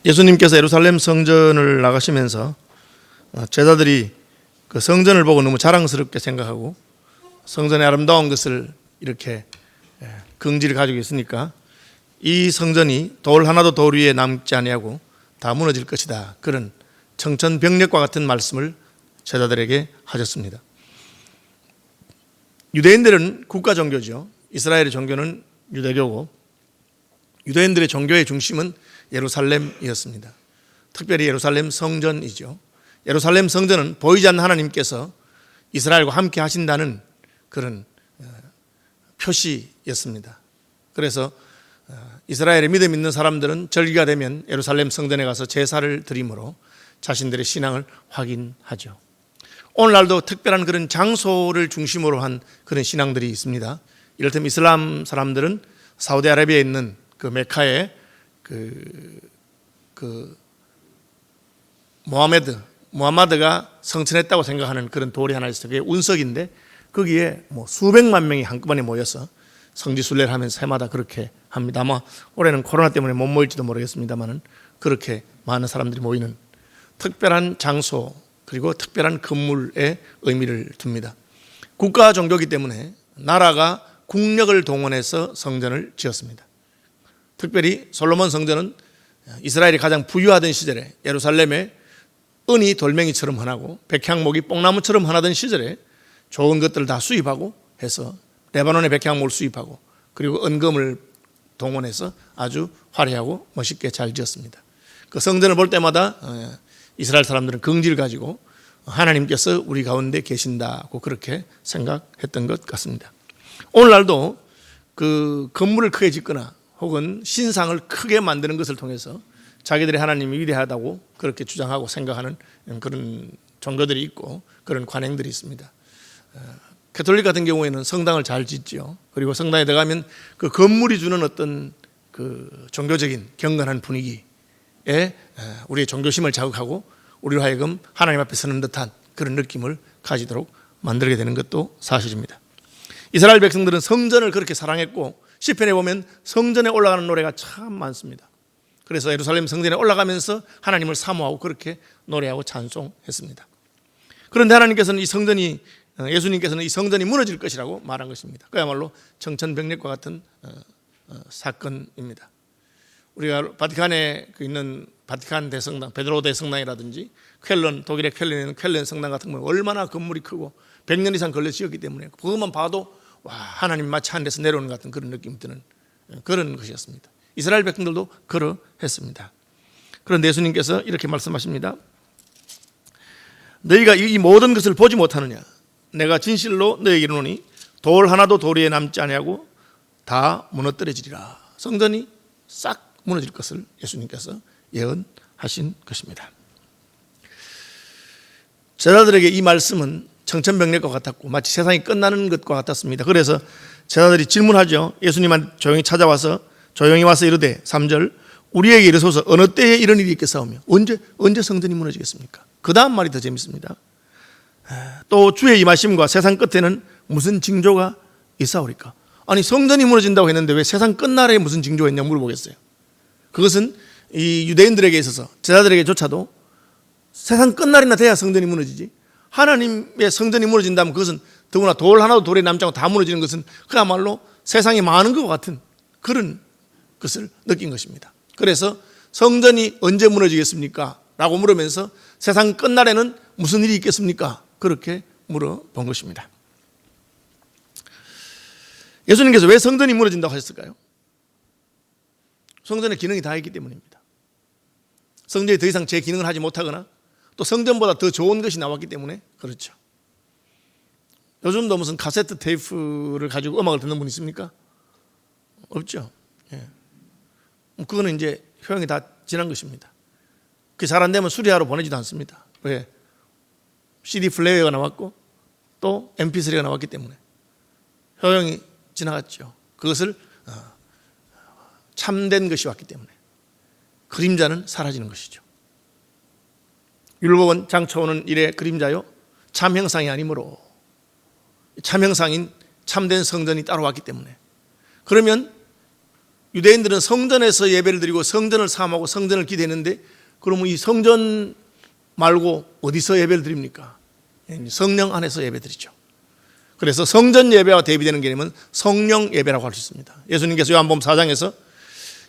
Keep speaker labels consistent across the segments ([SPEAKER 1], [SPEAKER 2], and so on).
[SPEAKER 1] 예수님께서 예루살렘 성전을 나가시면서 제자들이 그 성전을 보고 너무 자랑스럽게 생각하고 성전의 아름다운 것을 이렇게 긍지를 가지고 있으니까 이 성전이 돌 하나도 돌 위에 남지 아니하고 다 무너질 것이다, 그런 청천벽력과 같은 말씀을 제자들에게 하셨습니다. 유대인들은 국가 종교죠. 이스라엘의 종교는 유대교고 유대인들의 종교의 중심은 예루살렘이었습니다. 특별히 예루살렘 성전이죠. 예루살렘 성전은 보이지 않는 하나님께서 이스라엘과 함께 하신다는 그런 표시였습니다. 그래서 이스라엘에 믿음 있는 사람들은 절기가 되면 예루살렘 성전에 가서 제사를 드림으로 자신들의 신앙을 확인하죠. 오늘날도 특별한 그런 장소를 중심으로 한 그런 신앙들이 있습니다. 이를테면 이슬람 사람들은 사우디아라비아에 있는 그 메카에 무함마드가 성천했다고 생각하는 그런 돌이 하나 있어요. 그게 운석인데 거기에 뭐 수백만 명이 한꺼번에 모여서 성지순례를 하면서 해마다 그렇게 합니다. 아마 올해는 코로나 때문에 못 모일지도 모르겠습니다만은 그렇게 많은 사람들이 모이는 특별한 장소 그리고 특별한 건물에 의미를 둡니다. 국가 종교이기 때문에 나라가 국력을 동원해서 성전을 지었습니다. 특별히 솔로몬 성전은 이스라엘이 가장 부유하던 시절에 예루살렘에 은이 돌멩이처럼 흔하고 백향목이 뽕나무처럼 흔하던 시절에 좋은 것들을 다 수입하고 해서 레바논의 백향목을 수입하고 그리고 은금을 동원해서 아주 화려하고 멋있게 잘 지었습니다. 그 성전을 볼 때마다 이스라엘 사람들은 긍지를 가지고 하나님께서 우리 가운데 계신다고 그렇게 생각했던 것 같습니다. 오늘날도 그 건물을 크게 짓거나 혹은 신상을 크게 만드는 것을 통해서 자기들의 하나님이 위대하다고 그렇게 주장하고 생각하는 그런 종교들이 있고 그런 관행들이 있습니다. 가톨릭 같은 경우에는 성당을 잘 짓죠. 그리고 성당에 들어가면 그 건물이 주는 어떤 그 종교적인 경건한 분위기에 우리의 종교심을 자극하고 우리로 하여금 하나님 앞에 서는 듯한 그런 느낌을 가지도록 만들게 되는 것도 사실입니다. 이스라엘 백성들은 성전을 그렇게 사랑했고 시편에 보면 성전에 올라가는 노래가 참 많습니다. 그래서 예루살렘 성전에 올라가면서 하나님을 사모하고 그렇게 노래하고 찬송했습니다. 그런데 하나님께서는 예수님께서는 이 성전이 무너질 것이라고 말한 것입니다. 그야말로 청천벽력과 같은 사건입니다. 우리가 바티칸에 있는 바티칸 대성당, 베드로 대성당이라든지 독일의 쾰른에 있는 쾰른 성당 같은 경우 얼마나 건물이 크고 100년 이상 걸려 지었기 때문에 그것만 봐도 와, 하나님 마치 하늘에서 내려오는 것 같은 그런 느낌이 드는 그런 것이었습니다. 이스라엘 백성들도 그러했습니다. 그런데 예수님께서 이렇게 말씀하십니다. 너희가 이 모든 것을 보지 못하느냐? 내가 진실로 너희에게 이르노니 돌 하나도 돌 위에 남지 아니하고 다 무너뜨려지리라. 성전이 싹 무너질 것을 예수님께서 예언하신 것입니다. 제자들에게 이 말씀은 청천벽력과 같았고 마치 세상이 끝나는 것과 같았습니다. 그래서 제자들이 질문하죠. 예수님한테 조용히 와서 이르되 3절 우리에게 이르소서 어느 때에 이런 일이 있겠사오며 언제 성전이 무너지겠습니까? 그 다음 말이 더 재밌습니다. 또 주의 임하심과 세상 끝에는 무슨 징조가 있사오리까? 아니 성전이 무너진다고 했는데 왜 세상 끝날에 무슨 징조가 있냐고 물어보겠어요. 그것은 이 유대인들에게 있어서 제자들에게조차도 세상 끝날이나 돼야 성전이 무너지지, 하나님의 성전이 무너진다면 그것은 더구나 돌 하나도 돌에 남지 않고 다 무너지는 것은 그야말로 세상이 많은 것 같은 그런 것을 느낀 것입니다. 그래서 성전이 언제 무너지겠습니까? 라고 물으면서 세상 끝날에는 무슨 일이 있겠습니까? 그렇게 물어본 것입니다. 예수님께서 왜 성전이 무너진다고 하셨을까요? 성전의 기능이 다 있기 때문입니다. 성전이 더 이상 제 기능을 하지 못하거나 또 성전보다 더 좋은 것이 나왔기 때문에 그렇죠. 요즘도 무슨 카세트 테이프를 가지고 음악을 듣는 분 있습니까? 없죠. 예. 그거는 이제 효용이 다 지난 것입니다. 그게 잘 안 되면 수리하러 보내지도 않습니다. 왜? CD 플레이어가 나왔고 또 MP3가 나왔기 때문에 효용이 지나갔죠. 그것을 참된 것이 왔기 때문에 그림자는 사라지는 것이죠. 율법은 장초는 이래 그림자요 참 형상이 아니므로, 참 형상인 참된 성전이 따로 왔기 때문에, 그러면 유대인들은 성전에서 예배를 드리고 성전을 사모하고 성전을 기대했는데, 그러면 이 성전 말고 어디서 예배를 드립니까? 성령 안에서 예배 드리죠. 그래서 성전 예배와 대비되는 개념은 성령 예배라고 할 수 있습니다. 예수님께서 요한복음 4장에서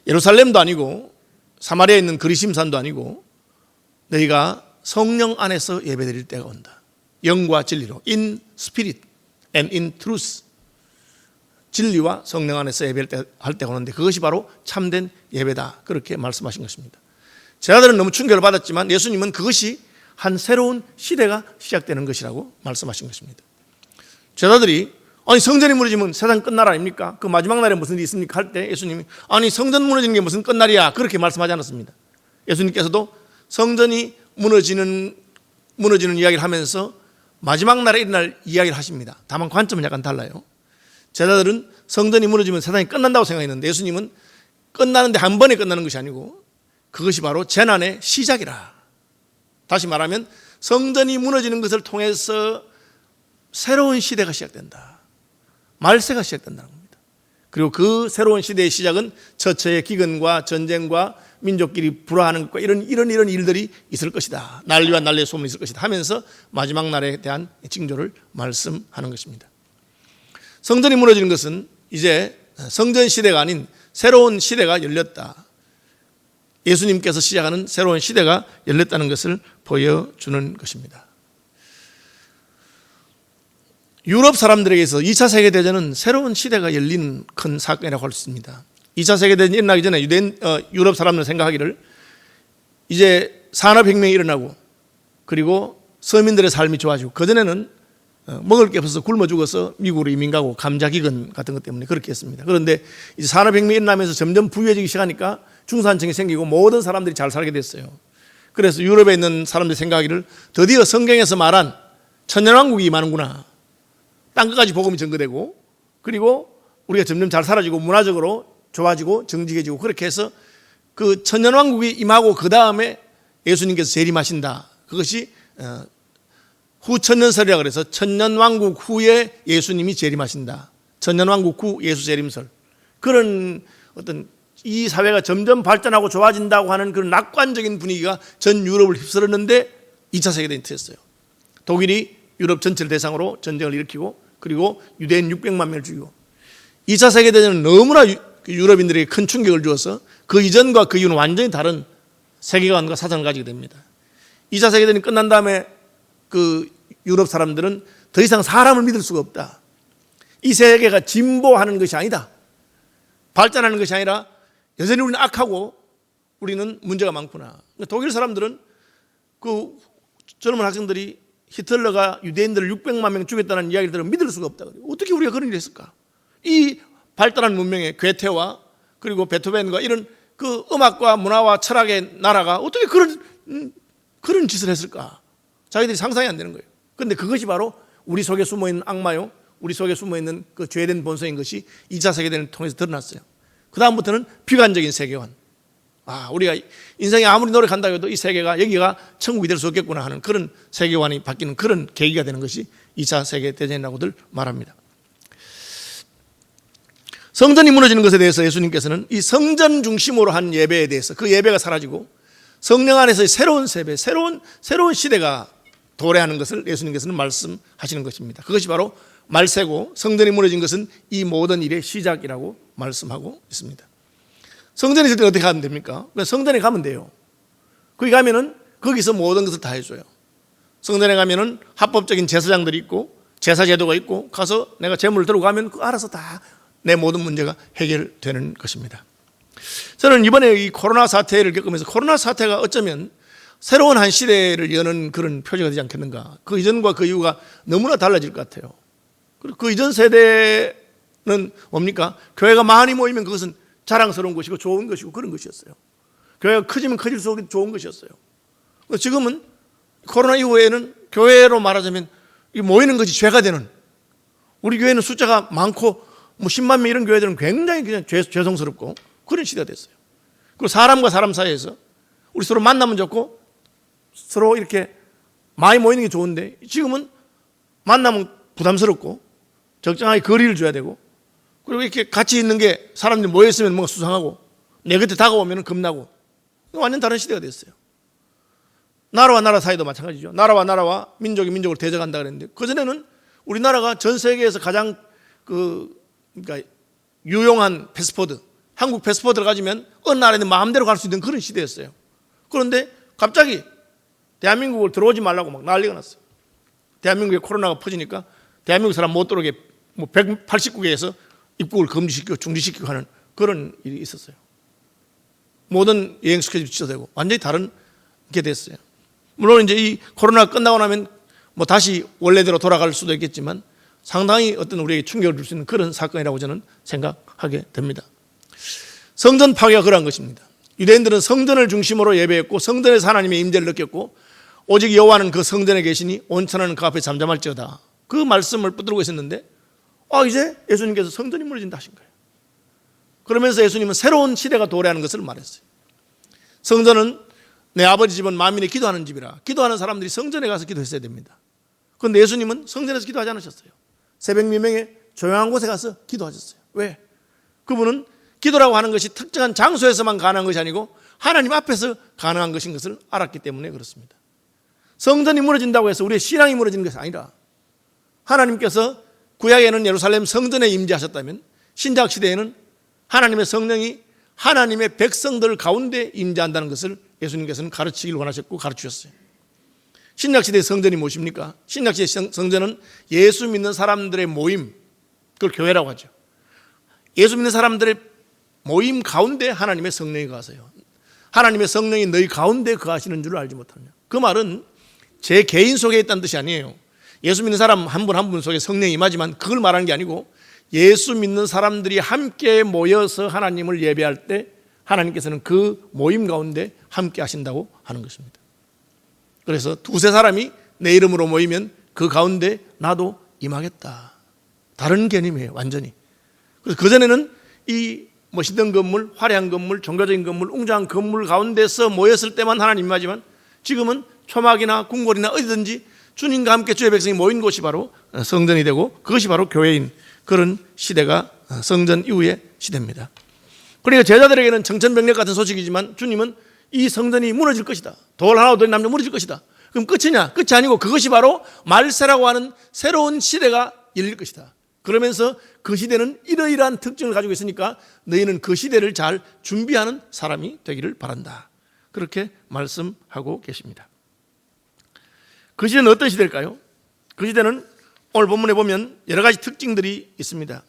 [SPEAKER 1] 예루살렘도 아니고 사마리아에 있는 그리심산도 아니고 너희가 성령 안에서 예배 드릴 때가 온다. 영과 진리로, in spirit and in truth. 진리와 성령 안에서 예배할 때가 오는데 그것이 바로 참된 예배다. 그렇게 말씀하신 것입니다. 제자들은 너무 충격을 받았지만 예수님은 그것이 한 새로운 시대가 시작되는 것이라고 말씀하신 것입니다. 제자들이 아니 성전이 무너지면 세상 끝날 아닙니까? 그 마지막 날에 무슨 일이 있습니까? 할 때 예수님이 아니 성전 무너지는 게 무슨 끝날이야? 그렇게 말씀하지 않았습니다. 예수님께서도 성전이 무너지는 이야기를 하면서 마지막 날에 일어날 이야기를 하십니다. 다만 관점은 약간 달라요. 제자들은 성전이 무너지면 세상이 끝난다고 생각했는데 예수님은 끝나는데 한 번에 끝나는 것이 아니고 그것이 바로 재난의 시작이라. 다시 말하면 성전이 무너지는 것을 통해서 새로운 시대가 시작된다. 말세가 시작된다는 겁니다. 그리고 그 새로운 시대의 시작은 처처의 기근과 전쟁과 민족끼리 불화하는 것과 이런 일들이 있을 것이다. 난리와 난리의 소문이 있을 것이다 하면서 마지막 날에 대한 징조를 말씀하는 것입니다. 성전이 무너지는 것은 이제 성전 시대가 아닌 새로운 시대가 열렸다. 예수님께서 시작하는 새로운 시대가 열렸다는 것을 보여주는 것입니다. 유럽 사람들에게서 2차 세계대전은 새로운 시대가 열리는 큰 사건이라고 할 수 있습니다. 2차 세계대전이 일어나기 전에 유럽 사람들은 생각하기를 이제 산업혁명이 일어나고 그리고 서민들의 삶이 좋아지고 그전에는 먹을 게 없어서 굶어 죽어서 미국으로 이민 가고 감자기근 같은 것 때문에 그렇게 했습니다. 그런데 이제 산업혁명이 일어나면서 점점 부유해지기 시작하니까 중산층이 생기고 모든 사람들이 잘 살게 됐어요. 그래서 유럽에 있는 사람들이 생각하기를 드디어 성경에서 말한 천년왕국이 임하는구나. 땅끝까지 복음이 전거되고 그리고 우리가 점점 잘 살아지고 문화적으로 좋아지고 정직해지고 그렇게 해서 그 천년왕국이 임하고 그 다음에 예수님께서 재림하신다. 그것이 후천년설이라고 그래서 천년왕국 후에 예수님이 재림하신다. 천년왕국 후 예수 재림설. 그런 어떤 이 사회가 점점 발전하고 좋아진다고 하는 그런 낙관적인 분위기가 전 유럽을 휩쓸었는데 2차 세계대전이 터졌어요. 독일이 유럽 전체를 대상으로 전쟁을 일으키고 그리고 유대인 600만 명을 죽이고 2차 세계대전은 너무나 유럽인들에게 큰 충격을 주어서 그 이전과 그 이후는 완전히 다른 세계관과 사상을 가지게 됩니다. 2차 세계대전이 끝난 다음에 그 유럽 사람들은 더 이상 사람을 믿을 수가 없다. 이 세계가 진보하는 것이 아니다. 발전하는 것이 아니라 여전히 우리는 악하고 우리는 문제가 많구나. 독일 사람들은 그 젊은 학생들이 히틀러가 유대인들을 600만 명 죽였다는 이야기를 들으면 믿을 수가 없다. 어떻게 우리가 그런 일을 했을까? 이 발달한 문명의 괴테와 그리고 베토벤과 이런 그 음악과 문화와 철학의 나라가 어떻게 그런 짓을 했을까? 자기들이 상상이 안 되는 거예요. 그런데 그것이 바로 우리 속에 숨어있는 악마요, 우리 속에 숨어있는 그 죄된 본성인 것이 2차 세계대전을 통해서 드러났어요. 그 다음부터는 비관적인 세계관. 우리가 인생에 아무리 노력한다고 해도 이 세계가 여기가 천국이 될 수 없겠구나 하는 그런 세계관이 바뀌는 그런 계기가 되는 것이 2차 세계대전이라고들 말합니다. 성전이 무너지는 것에 대해서 예수님께서는 이 성전 중심으로 한 예배에 대해서 그 예배가 사라지고 성령 안에서의 새로운 세배, 새로운 시대가 도래하는 것을 예수님께서는 말씀하시는 것입니다. 그것이 바로 말세고 성전이 무너진 것은 이 모든 일의 시작이라고 말씀하고 있습니다. 성전에 있을 때 어떻게 하면 됩니까? 성전에 가면 돼요. 거기 가면은 거기서 모든 것을 다 해줘요. 성전에 가면은 합법적인 제사장들이 있고 제사제도가 있고 가서 내가 제물을 들고 가면 알아서 다 내 모든 문제가 해결되는 것입니다. 저는 이번에 이 코로나 사태를 겪으면서 코로나 사태가 어쩌면 새로운 한 시대를 여는 그런 표지가 되지 않겠는가. 그 이전과 그 이후가 너무나 달라질 것 같아요. 그리고 그 이전 세대는 뭡니까? 교회가 많이 모이면 그것은 자랑스러운 것이고 좋은 것이고 그런 것이었어요. 교회가 커지면 커질수록 좋은 것이었어요. 지금은 코로나 이후에는 교회로 말하자면 모이는 것이 죄가 되는, 우리 교회는 숫자가 많고 10만 명 이런 교회들은 굉장히 그냥 죄송스럽고 그런 시대가 됐어요. 그리고 사람과 사람 사이에서 우리 서로 만나면 좋고 서로 이렇게 많이 모이는 게 좋은데 지금은 만나면 부담스럽고 적정하게 거리를 줘야 되고 그리고 이렇게 같이 있는 게 사람들이 모여있으면 뭔가 수상하고 내 곁에 다가오면 겁나고 완전 다른 시대가 됐어요. 나라와 나라 사이도 마찬가지죠. 나라와 나라와 민족이 민족을 대적한다 그랬는데 그전에는 우리나라가 전 세계에서 가장 그러니까 유용한 패스포드, 한국 패스포드를 가지면 어느 나라에든 마음대로 갈 수 있는 그런 시대였어요. 그런데 갑자기 대한민국을 들어오지 말라고 막 난리가 났어요. 대한민국에 코로나가 퍼지니까 대한민국 사람 못 들어오게 뭐 180국에서 입국을 금지시키고 중지시키고 하는 그런 일이 있었어요. 모든 여행 스케줄이 취소되고 완전히 다른 게 됐어요. 물론 이제 이 코로나가 끝나고 나면 뭐 다시 원래대로 돌아갈 수도 있겠지만 상당히 어떤 우리에게 충격을 줄 수 있는 그런 사건이라고 저는 생각하게 됩니다. 성전 파괴가 그러한 것입니다. 유대인들은 성전을 중심으로 예배했고 성전에서 하나님의 임재를 느꼈고 오직 여호와는 그 성전에 계시니 온천하는 그 앞에 잠잠할지어다. 그 말씀을 붙들고 있었는데 이제 예수님께서 성전이 무너진다 하신 거예요. 그러면서 예수님은 새로운 시대가 도래하는 것을 말했어요. 성전은 내 아버지 집은 만민이 기도하는 집이라. 기도하는 사람들이 성전에 가서 기도했어야 됩니다. 그런데 예수님은 성전에서 기도하지 않으셨어요. 새벽 미명에 조용한 곳에 가서 기도하셨어요. 왜? 그분은 기도라고 하는 것이 특정한 장소에서만 가능한 것이 아니고 하나님 앞에서 가능한 것인 것을 알았기 때문에 그렇습니다. 성전이 무너진다고 해서 우리의 신앙이 무너지는 것이 아니라 하나님께서 구약에는 예루살렘 성전에 임재하셨다면 신약 시대에는 하나님의 성령이 하나님의 백성들 가운데 임재한다는 것을 예수님께서는 가르치기를 원하셨고 가르치셨어요. 신약시대의 성전이 무엇입니까? 신약시대의 성전은 예수 믿는 사람들의 모임, 그걸 교회라고 하죠. 예수 믿는 사람들의 모임 가운데 하나님의 성령이 거하세요. 하나님의 성령이 너희 가운데 거하시는 줄 알지 못하느냐. 그 말은 제 개인 속에 있다는 뜻이 아니에요. 예수 믿는 사람 한 분 한 분 속에 성령이 임하지만 그걸 말하는 게 아니고 예수 믿는 사람들이 함께 모여서 하나님을 예배할 때 하나님께서는 그 모임 가운데 함께 하신다고 하는 것입니다. 그래서 두세 사람이 내 이름으로 모이면 그 가운데 나도 임하겠다. 다른 개념이에요, 완전히. 그래서 그전에는 이 멋있는 건물, 화려한 건물, 종교적인 건물, 웅장한 건물 가운데서 모였을 때만 하나님 임하지만 지금은 초막이나 궁궐이나 어디든지 주님과 함께 주의 백성이 모인 곳이 바로 성전이 되고 그것이 바로 교회인 그런 시대가 성전 이후의 시대입니다. 그러니까 제자들에게는 청천벽력 같은 소식이지만 주님은 이 성전이 무너질 것이다. 돌 하나 더 남겨 무너질 것이다. 그럼 끝이냐? 끝이 아니고 그것이 바로 말세라고 하는 새로운 시대가 열릴 것이다. 그러면서 그 시대는 이러이러한 특징을 가지고 있으니까 너희는 그 시대를 잘 준비하는 사람이 되기를 바란다. 그렇게 말씀하고 계십니다. 그 시대는 어떤 시대일까요? 그 시대는 오늘 본문에 보면 여러 가지 특징들이 있습니다.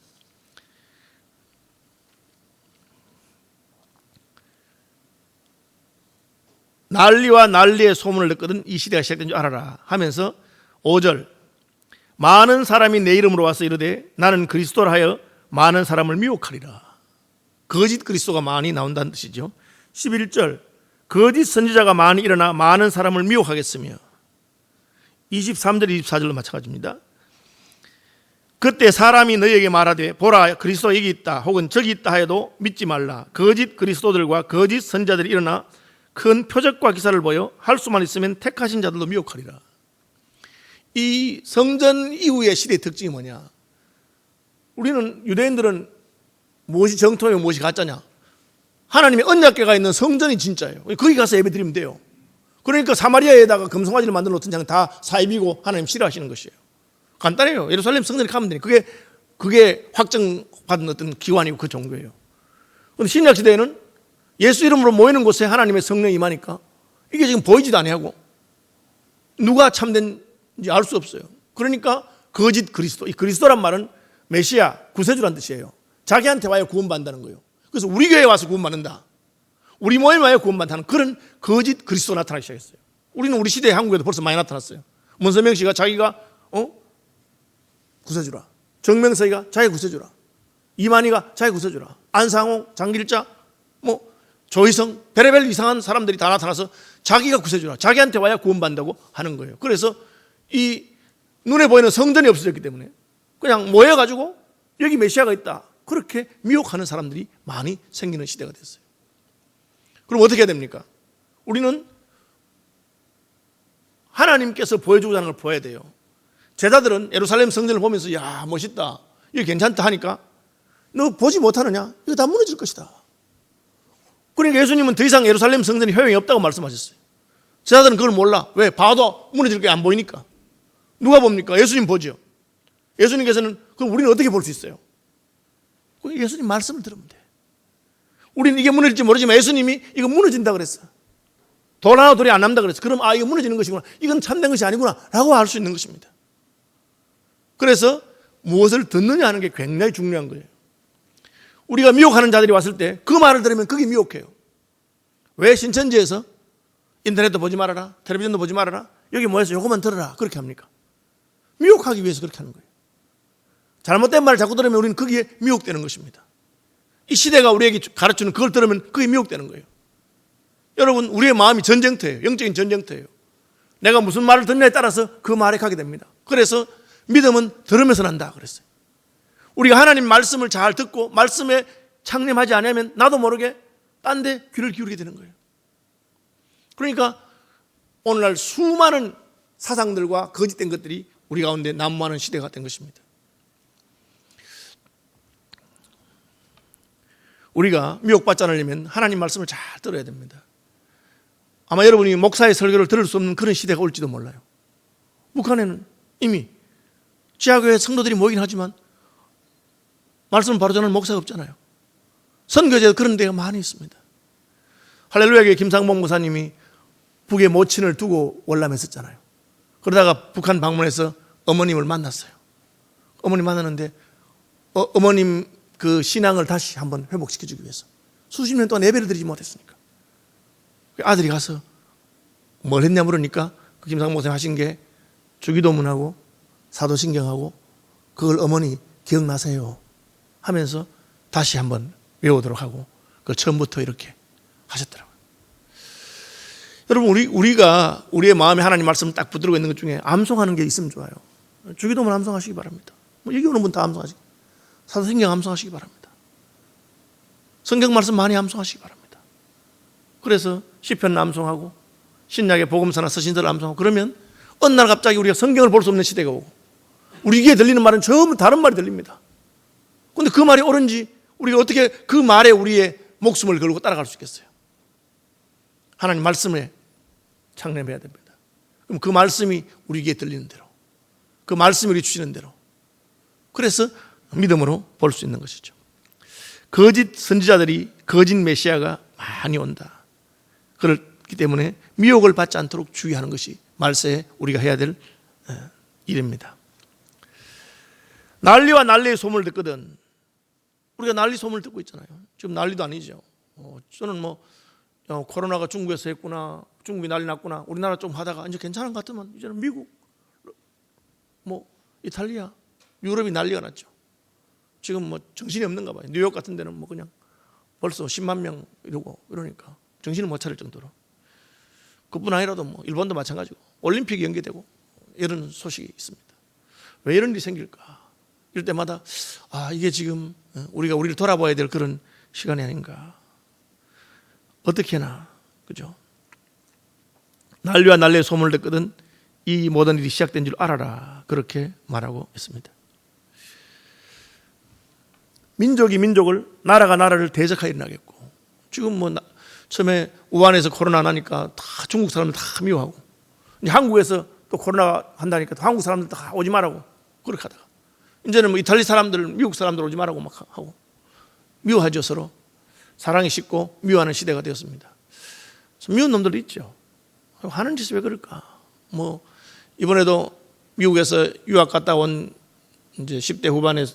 [SPEAKER 1] 난리와 난리의 소문을 듣거든 이 시대가 시작된 줄 알아라 하면서 5절 많은 사람이 내 이름으로 와서 이르되 나는 그리스도라 하여 많은 사람을 미혹하리라. 거짓 그리스도가 많이 나온다는 뜻이죠. 11절 거짓 선지자가 많이 일어나 많은 사람을 미혹하겠으며 23절 24절로 마찬가지입니다. 그때 사람이 너희에게 말하되 보라 그리스도 여기 있다 혹은 저기 있다 하여도 믿지 말라. 거짓 그리스도들과 거짓 선지자들이 일어나 큰 표적과 기사를 보여 할 수만 있으면 택하신 자들도 미혹하리라. 이 성전 이후의 시대의 특징이 뭐냐? 우리는 유대인들은 무엇이 정통이고 무엇이 가짜냐? 하나님의 언약궤가 있는 성전이 진짜예요. 거기 가서 예배 드리면 돼요. 그러니까 사마리아에다가 금송아지를 만들어 놓던 장은 다 사입이고 하나님 싫어하시는 것이에요. 간단해요. 예루살렘 성전에 가면 되니 그게 확정받은 어떤 기관이고 그 종교예요. 그런데 신약 시대에는 예수 이름으로 모이는 곳에 하나님의 성령이 임하니까 이게 지금 보이지도 아니하고 누가 참된지 알 수 없어요. 그러니까 거짓 그리스도, 이 그리스도란 말은 메시아, 구세주란 뜻이에요. 자기한테 와야 구원받는다는 거예요. 그래서 우리 교회에 와서 구원받는다, 우리 모임에 와야 구원받는다는 그런 거짓 그리스도 나타나기 시작했어요. 우리는 우리 시대에 한국에도 벌써 많이 나타났어요. 문선명 씨가 자기가 구세주라, 정명석이가 자기 구세주라, 이만희가 자기 구세주라, 안상홍, 장길자, 조희성, 베레벨 이상한 사람들이 다 나타나서 자기가 구세주라, 자기한테 와야 구원받는다고 하는 거예요. 그래서 이 눈에 보이는 성전이 없어졌기 때문에 그냥 모여가지고 여기 메시아가 있다, 그렇게 미혹하는 사람들이 많이 생기는 시대가 됐어요. 그럼 어떻게 해야 됩니까? 우리는 하나님께서 보여주고자 하는 걸 보여야 돼요. 제자들은 예루살렘 성전을 보면서 야 멋있다, 이게 괜찮다 하니까 너 보지 못하느냐? 이거 다 무너질 것이다. 그러니까 예수님은 더 이상 예루살렘 성전이 효용이 없다고 말씀하셨어요. 제자들은 그걸 몰라. 왜? 봐도 무너질 게 안 보이니까. 누가 봅니까? 예수님 보죠. 예수님께서는 그럼 우리는 어떻게 볼 수 있어요? 예수님 말씀을 들으면 돼. 우리는 이게 무너질지 모르지만 예수님이 이거 무너진다 그랬어. 돌 하나 돌이 안 남다 그랬어. 그럼 이거 무너지는 것이구나. 이건 참된 것이 아니구나 라고 알 수 있는 것입니다. 그래서 무엇을 듣느냐 하는 게 굉장히 중요한 거예요. 우리가 미혹하는 자들이 왔을 때 그 말을 들으면 그게 미혹해요. 왜 신천지에서 인터넷도 보지 말아라, 텔레비전도 보지 말아라, 여기 모여서 요것만 들어라 그렇게 합니까? 미혹하기 위해서 그렇게 하는 거예요. 잘못된 말을 자꾸 들으면 우리는 거기에 미혹되는 것입니다. 이 시대가 우리에게 가르치는 그걸 들으면 그게 미혹되는 거예요. 여러분, 우리의 마음이 전쟁터예요. 영적인 전쟁터예요. 내가 무슨 말을 듣느냐에 따라서 그 말에 가게 됩니다. 그래서 믿음은 들으면서 난다 그랬어요. 우리가 하나님 말씀을 잘 듣고 말씀에 창림하지 않으면 나도 모르게 딴 데 귀를 기울이게 되는 거예요. 그러니까 오늘날 수많은 사상들과 거짓된 것들이 우리 가운데 난무하는 시대가 된 것입니다. 우리가 미혹받지 않으려면 하나님 말씀을 잘 들어야 됩니다. 아마 여러분이 목사의 설교를 들을 수 없는 그런 시대가 올지도 몰라요. 북한에는 이미 지하교회 성도들이 모이긴 하지만 말씀을 바로 전하는 목사가 없잖아요. 선교제도 그런 데가 많이 있습니다. 할렐루야교회 김상봉 목사님이 북에 모친을 두고 월남에 있었잖아요. 그러다가 북한 방문해서 어머님을 만났어요. 어머님 만났는데 어머님 그 신앙을 다시 한번 회복시켜주기 위해서 수십 년 동안 예배를 드리지 못했으니까 아들이 가서 뭘 했냐 물으니까 그 김상봉 목사님 하신 게 주기도문하고 사도신경하고 그걸 어머니 기억나세요 하면서 다시 한번 외우도록 하고 그걸 처음부터 이렇게 하셨더라고요. 여러분, 우리가 우리의 마음에 하나님 말씀을 딱 붙들고 있는 것 중에 암송하는 게 있으면 좋아요. 주기도문 암송하시기 바랍니다. 여기 오는 분 다 암송하시기, 사도신경 암송하시기 바랍니다. 성경 말씀 많이 암송하시기 바랍니다. 그래서 시편 암송하고 신약의 복음서나 서신서를 암송하고 그러면 어느 날 갑자기 우리가 성경을 볼 수 없는 시대가 오고 우리 귀에 들리는 말은 전부 다른 말이 들립니다. 그런데 그 말이 옳은지 우리가 어떻게 그 말에 우리의 목숨을 걸고 따라갈 수 있겠어요? 하나님 말씀에 창념해야 됩니다. 그럼 그 말씀이 우리 귀에 들리는 대로, 그 말씀이 우리 주시는 대로, 그래서 믿음으로 볼 수 있는 것이죠. 거짓 선지자들이, 거짓 메시아가 많이 온다. 그렇기 때문에 미혹을 받지 않도록 주의하는 것이 말세에 우리가 해야 될 일입니다. 난리와 난리의 소문을 듣거든. 우리가 난리 소문을 듣고 있잖아요. 지금 난리도 아니죠. 저는 코로나가 중국에서 했구나, 중국이 난리 났구나, 우리나라 좀 하다가 이제 괜찮은 것 같으면 이제는 미국, 이탈리아, 유럽이 난리가 났죠. 지금 정신이 없는가 봐요. 뉴욕 같은 데는 그냥 벌써 10만 명 이러니까 정신을 못 차릴 정도로. 그뿐 아니라도 일본도 마찬가지고 올림픽이 연기되고 이런 소식이 있습니다. 왜 이런 일이 생길까? 이럴 때마다 이게 지금 우리가 우리를 돌아봐야 될 그런 시간이 아닌가. 어떻게 하나, 그죠? 난리와 난리의 소문을 듣거든 이 모든 일이 시작된 줄 알아라. 그렇게 말하고 있습니다. 민족이 민족을, 나라가 나라를 대적하여 일어나겠고, 지금 처음에 우한에서 코로나 나니까 다 중국 사람들 다 미워하고, 이제 한국에서 또 코로나 한다니까 한국 사람들 다 오지 말라고 그렇게 하다가, 이제는 이탈리 사람들, 미국 사람들 오지 말라고 막 하고, 미워하죠. 서로 사랑이 식고 미워하는 시대가 되었습니다. 미운 놈들도 있죠. 하는 짓이 왜 그럴까? 이번에도 미국에서 유학 갔다 온 이제 10대 후반의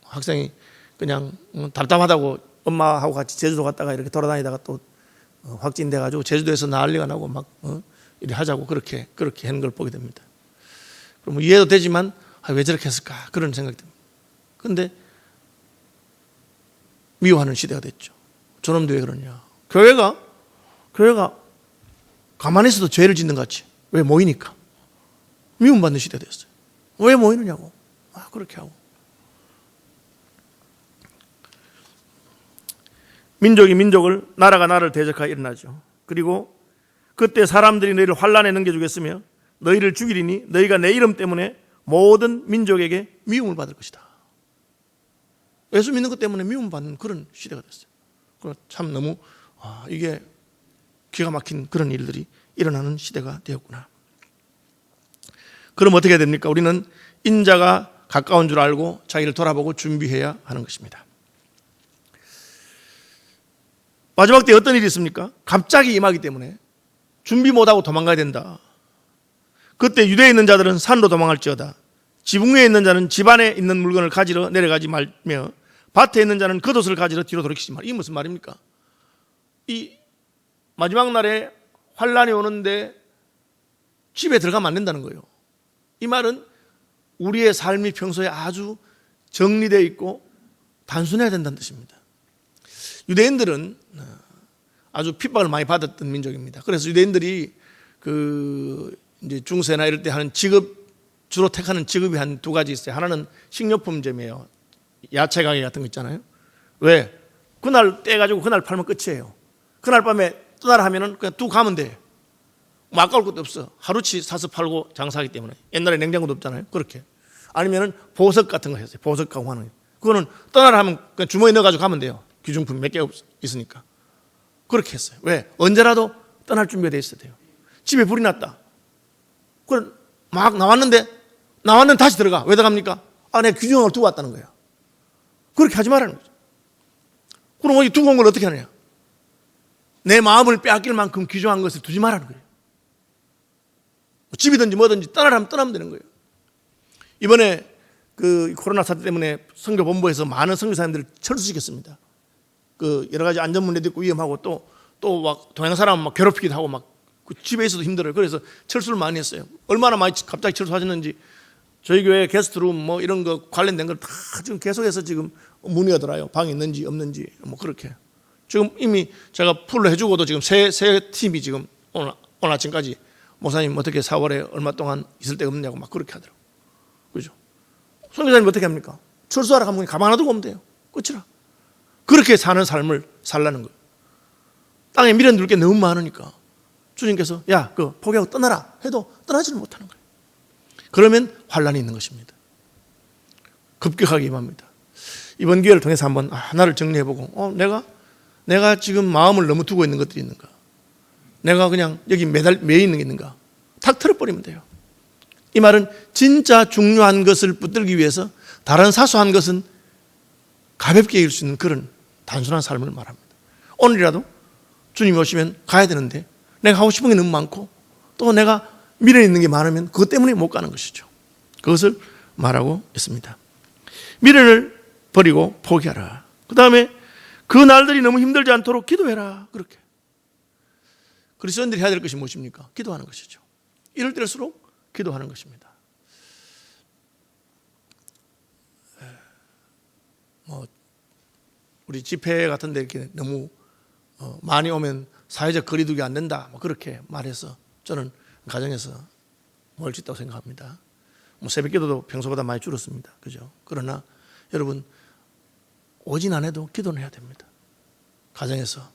[SPEAKER 1] 학생이 그냥 답답하다고 엄마하고 같이 제주도 갔다가 이렇게 돌아다니다가 또 확진돼가지고 제주도에서 난리가 나고 막 이렇게 하자고 그렇게 하는 걸 보게 됩니다. 그럼 이해도 되지만 왜 저렇게 했을까 그런 생각이 듭니다. 그런데 미워하는 시대가 됐죠. 저놈도 왜 그러냐? 교회가 가만히 있어도 죄를 짓는 것 같이 왜 모이니까 미움받는 시대가 됐어요. 왜 모이느냐고 그렇게 하고, 민족이 민족을, 나라가 나라를 대적하여 일어나죠. 그리고 그때 사람들이 너희를 환난에 넘겨주겠으며 너희를 죽이리니 너희가 내 이름 때문에 모든 민족에게 미움을 받을 것이다. 예수 믿는 것 때문에 미움받는 그런 시대가 됐어요. 참 너무 이게 기가 막힌 그런 일들이 일어나는 시대가 되었구나. 그럼 어떻게 해야 됩니까? 우리는 인자가 가까운 줄 알고 자기를 돌아보고 준비해야 하는 것입니다. 마지막 때 어떤 일이 있습니까? 갑자기 임하기 때문에 준비 못하고 도망가야 된다. 그때 유대에 있는 자들은 산으로 도망할지어다. 지붕 위에 있는 자는 집 안에 있는 물건을 가지러 내려가지 말며 밭에 있는 자는 겉옷을 가지러 뒤로 돌이키지 말. 이게 무슨 말입니까? 이 마지막 날에 환란이 오는데 집에 들어가면 안 된다는 거예요. 이 말은 우리의 삶이 평소에 아주 정리되어 있고 단순해야 된다는 뜻입니다. 유대인들은 아주 핍박을 많이 받았던 민족입니다. 그래서 유대인들이 이제 중세나 이럴 때 하는 직업, 주로 택하는 직업이 한 두 가지 있어요. 하나는 식료품점이에요. 야채 가게 같은 거 있잖아요. 왜? 그날 떼가지고 그날 팔면 끝이에요. 그날 밤에 떠나라 하면은 그냥 두 가면 돼. 뭐 아까울 것도 없어. 하루치 사서 팔고 장사하기 때문에. 옛날에 냉장고도 없잖아요. 그렇게. 아니면은 보석 같은 거 했어요. 보석 가공하는 거. 그거는 떠나라 하면 그냥 주머니에 넣어가지고 가면 돼요. 귀중품 몇 개 있으니까. 그렇게 했어요. 왜? 언제라도 떠날 준비가 돼 있어야 돼요. 집에 불이 났다. 그럼 막 나왔는데 다시 들어가. 왜 들어갑니까? 내가 귀중한 걸 두고 왔다는 거야. 그렇게 하지 말라는 거죠. 그럼 이 두고 온 걸 어떻게 하느냐? 내 마음을 빼앗길 만큼 귀중한 것을 두지 말라는 거예요. 집이든지 뭐든지 떠나라면 떠나면 되는 거예요. 이번에 코로나 사태 때문에 선교본부에서 많은 선교사님들을 철수시켰습니다. 여러 가지 안전 문제도 있고 위험하고 또 막 동양 사람 막 괴롭히기도 하고 막 집에 있어도 힘들어요. 그래서 철수를 많이 했어요. 얼마나 많이 갑자기 철수하셨는지 저희 교회 게스트룸 뭐 이런 거 관련된 걸 다 지금 계속해서 지금 문의가 들어요. 방이 있는지 없는지 뭐 그렇게. 지금 이미 제가 풀로 해주고도 지금 새 팀이 지금 오늘 아침까지 목사님 어떻게 4월에 얼마 동안 있을 데가 없냐고 막 그렇게 하더라고요. 그죠? 선교사님 어떻게 합니까? 철수하러 가면 가만 놔두고 오면 돼요. 끝이라. 그렇게 사는 삶을 살라는 거예요. 땅에 미련 둘 게 너무 많으니까 주님께서 포기하고 떠나라 해도 떠나지를 못하는 거예요. 그러면 환란이 있는 것입니다. 급격하게 임합니다. 이번 기회를 통해서 한번 하나를 정리해보고 내가 지금 마음을 너무 두고 있는 것들이 있는가? 내가 그냥 여기 매여 있는 게 있는가? 탁 틀어버리면 돼요. 이 말은 진짜 중요한 것을 붙들기 위해서 다른 사소한 것은 가볍게 이길 수 있는 그런 단순한 삶을 말합니다. 오늘이라도 주님이 오시면 가야 되는데 내가 하고 싶은 게 너무 많고 또 내가 미련이 있는 게 많으면 그것 때문에 못 가는 것이죠. 그것을 말하고 있습니다. 미련을 버리고 포기하라. 그 다음에 그 날들이 너무 힘들지 않도록 기도해라. 그렇게. 그리스도인들이 해야 될 것이 무엇입니까? 기도하는 것이죠. 이럴 때일수록 기도하는 것입니다. 우리 집회 같은 데 이렇게 너무 많이 오면 사회적 거리두기 안 된다. 그렇게 말해서 저는 가정에서 멀지 있다고 생각합니다. 새벽 기도도 평소보다 많이 줄었습니다. 그죠? 그러나 여러분 오진 않아도 기도는 해야 됩니다. 가정에서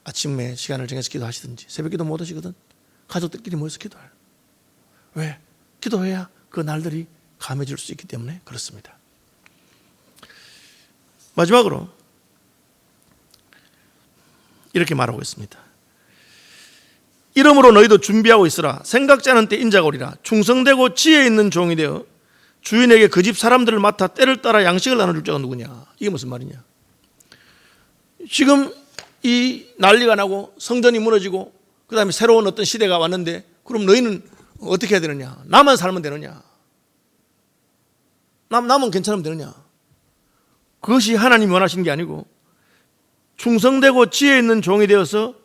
[SPEAKER 1] 아침에 시간을 정해서 기도하시든지 새벽 기도 못 하시거든 가족들끼리 모여서 기도해요. 왜? 기도해야 그 날들이 감해질 수 있기 때문에 그렇습니다. 마지막으로 이렇게 말하고 있습니다. 이러므로 너희도 준비하고 있으라. 생각지 않은 때 인자가 오리라. 충성되고 지혜 있는 종이 되어 주인에게 그 집 사람들을 맡아 때를 따라 양식을 나눠줄 자가 누구냐. 이게 무슨 말이냐. 지금 이 난리가 나고 성전이 무너지고 그 다음에 새로운 어떤 시대가 왔는데 그럼 너희는 어떻게 해야 되느냐. 나만 살면 되느냐. 나만 괜찮으면 되느냐. 그것이 하나님이 원하시는 게 아니고 충성되고 지혜 있는 종이 되어서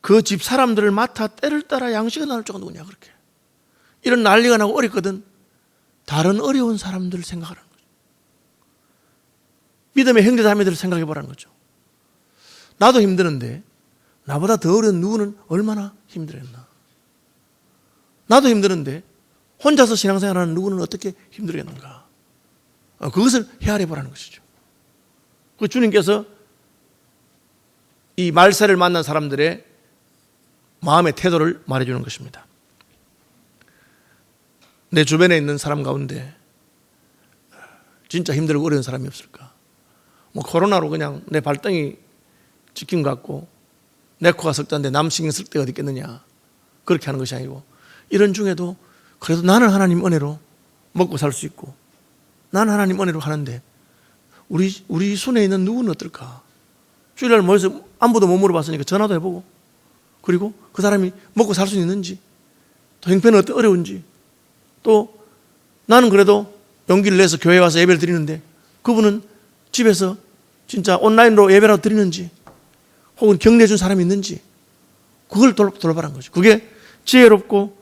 [SPEAKER 1] 그 집 사람들을 맡아 때를 따라 양식을 나눌 자가 누구냐. 그렇게 이런 난리가 나고 어렵거든 다른 어려운 사람들을 생각하라는 거죠. 믿음의 형제자매들을 생각해 보라는 거죠. 나도 힘드는데 나보다 더 어려운 누구는 얼마나 힘들었나. 나도 힘드는데 혼자서 신앙생활하는 누구는 어떻게 힘들겠는가. 그것을 헤아려 보라는 것이죠. 그 주님께서 이 말세를 만난 사람들의 마음의 태도를 말해주는 것입니다. 내 주변에 있는 사람 가운데 진짜 힘들고 어려운 사람이 없을까? 뭐 코로나로 그냥 내 발등이 찍힌 것 같고 내 코가 석자인데 남 신경 쓸 데가 어디 있겠느냐, 그렇게 하는 것이 아니고, 이런 중에도 그래도 나는 하나님 은혜로 먹고 살 수 있고 나는 하나님 은혜로 하는데 우리 손에 있는 누구는 어떨까? 주일날 모여서 안부도 못 물어봤으니까 전화도 해보고, 그리고 그 사람이 먹고 살 수 있는지, 또 형편은 어려운지, 또 나는 그래도 용기를 내서 교회에 와서 예배를 드리는데 그분은 집에서 진짜 온라인으로 예배라도 드리는지, 혹은 격려해 준 사람이 있는지, 그걸 돌아보라는 거죠. 그게 지혜롭고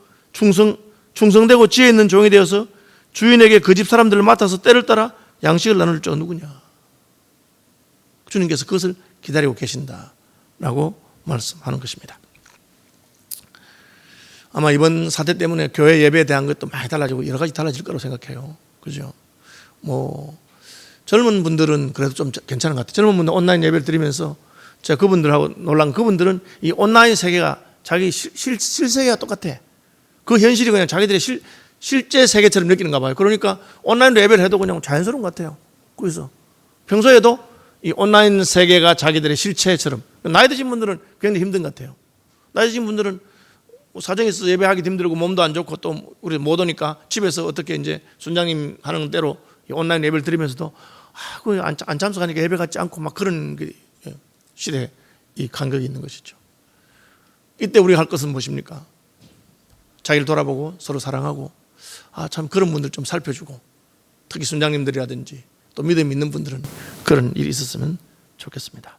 [SPEAKER 1] 충성되고 지혜 있는 종이 되어서 주인에게 그 집 사람들을 맡아서 때를 따라 양식을 나눌 자가 누구냐? 주님께서 그것을 기다리고 계신다라고 말씀하는 것입니다. 아마 이번 사태 때문에 교회 예배에 대한 것도 많이 달라지고 여러 가지 달라질 거라고 생각해요. 그죠? 뭐 젊은 분들은 그래도 좀 괜찮은 것 같아요. 젊은 분들 온라인 예배를 드리면서 제가 그분들하고 놀란, 그분들은 이 온라인 세계가 자기 실세계가 똑같아. 그 현실이 그냥 자기들의 실제 세계처럼 느끼는가 봐요. 그러니까 온라인으로 예배를 해도 그냥 자연스러운 것 같아요. 그래서 평소에도 이 온라인 세계가 자기들의 실체처럼, 나이 드신 분들은 굉장히 힘든 것 같아요. 나이 드신 분들은 사정이 있어서 예배하기 힘들고 몸도 안 좋고 또 우리 못 오니까 집에서 어떻게 이제 순장님 하는 대로 온라인 예배를 드리면서도 안 참석하니까 예배 같지 않고 막 그런 시대에 이 간격이 있는 것이죠. 이때 우리가 할 것은 무엇입니까? 자기를 돌아보고 서로 사랑하고, 참 그런 분들 좀 살펴주고, 특히 순장님들이라든지 또 믿음 있는 분들은 그런 일이 있었으면 좋겠습니다.